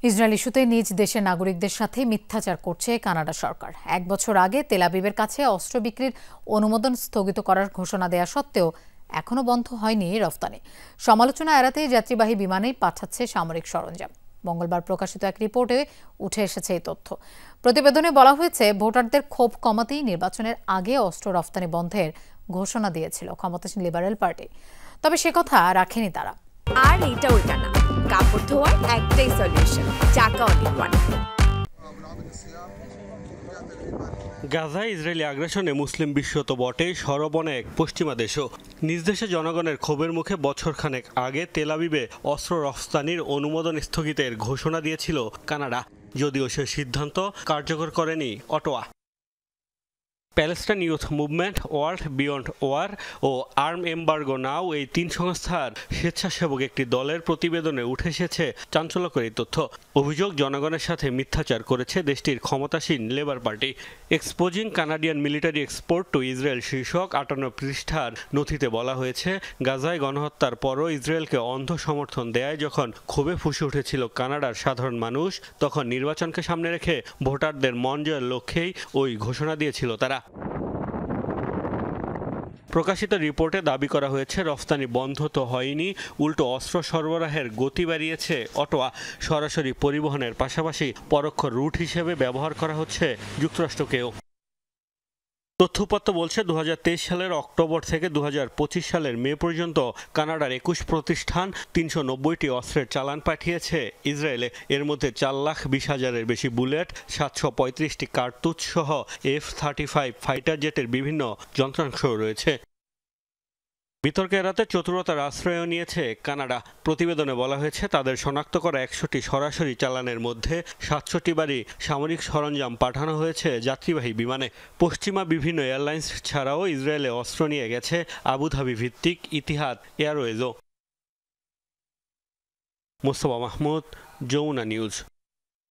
Israel ইস্যুতে নিজ দেশের নাগরিকদের সাথে মিথ্যাচার করছে কানাডা সরকার। ১ বছর আগে তেল আবিবের কাছে অস্ত্র বিক্রির অনুমোদন স্থগিত করার ঘোষণা দেয়া সত্ত্বেও এখনও বন্ধ হয়নি রফতানি। সমালোচনা এড়াতে যাত্রীবাহী বিমানেই পাঠাচ্ছে সামরিক সরঞ্জাম। মঙ্গলবার প্রকাশিত এক রিপোর্টে উঠে এসেছে এই তথ্য। প্রতিবেদনে বলা হয়েছে, ভোটারদের ক্ষোভ কমাতেই নির্বাচনের আগে অস্ত্র রফতানি বন্ধের ঘোষণা দিয়েছিল ক্ষমতাসীন লিবারেল পার্টি। তবে সে কথা রাখেনি তারা। আর এইটা ওইটা না, কাপড় ধোয়ার একটাই সলিউশন, চাকা অনেক ওয়ান। গাজায় ইসরায়েলি আগ্রাসনে মুসলিম বিশ্ব তো বটেই, সরবনে এক পশ্চিমা দেশও। নিজ দেশে জনগণের ক্ষোভের মুখে বছরখানেক আগে তেল আবিবে অস্ত্র রফতানির অনুমোদন স্থগিতের ঘোষণা দিয়েছিল কানাডা, যদিও সে সিদ্ধান্ত কার্যকর করেনি Ottawa. Palestine Youth Movement, World Beyond War ও আর্ম এম্বার্গো নাও, এই ৩ সংস্থার স্বেচ্ছাসেবক একটি দলের প্রতিবেদনে উঠে এসেছে চাঞ্চল্যকর এই তথ্য। অভিযোগ, জনগণের সাথে মিথ্যাচার করেছে দেশটির ক্ষমতাসীন labour party. Exposing Canadian military export two Israel শীর্ষক ৫৮ পৃষ্ঠার নথিতে বলা হয়েছে, গাজায় গণহত্যার পরও ইসরায়েলকে অন্ধ সমর্থন দেয় যখন ক্ষোভে ফুঁসে উঠেছিল কানাডার সাধারণ মানুষ, তখন নির্বাচনকে সামনে রেখে ভোটারদের মন জয়ের লক্ষ্যেই ওই ঘোষণা দিয়েছিল তারা। প্রকাশিত রিপোর্টে দাবি করা হয়েছে, রফতানি বন্ধ তো হয়নি, উল্টো অস্ত্র সরবরাহের গতি বাড়িয়েছে অটোয়া। সরাসরি পরিবহনের পাশাপাশি পরোক্ষ রুট হিসেবে ব্যবহার করা হচ্ছে যুক্তরাষ্ট্রকেও। তথ্যপত্র বলছে, ২০২৩ সালের অক্টোবর থেকে ২০২৫ সালের মে পর্যন্ত কানাডার ২১ প্রতিষ্ঠান ৩৯০টি অস্ত্রের চালান পাঠিয়েছে ইসরায়েলে। এর মধ্যে ৪,২০,০০০-এর বেশি বুলেট, ৭৩৫টি কার্তুজ সহ F-35 ফাইটার জেটের বিভিন্ন যন্ত্রাংশ রয়েছে। বিতর্ক এড়াতে চতুরতার আশ্রয়ও নিয়েছে কানাডা। প্রতিবেদনে বলা হয়েছে, তাদের শনাক্ত করা ১০০টি সরাসরি চালানের মধ্যে ৭০০টি বারই সামরিক সরঞ্জাম পাঠানো হয়েছে যাত্রীবাহী বিমানে। পশ্চিমা বিভিন্ন এয়ারলাইন্স ছাড়াও ইসরায়েলে অস্ত্র নিয়ে গেছে আবুধাবি ভিত্তিক ইতিহাদ এয়ারওয়েজও। মোস্তফা মাহমুদ, যমুনা নিউজ।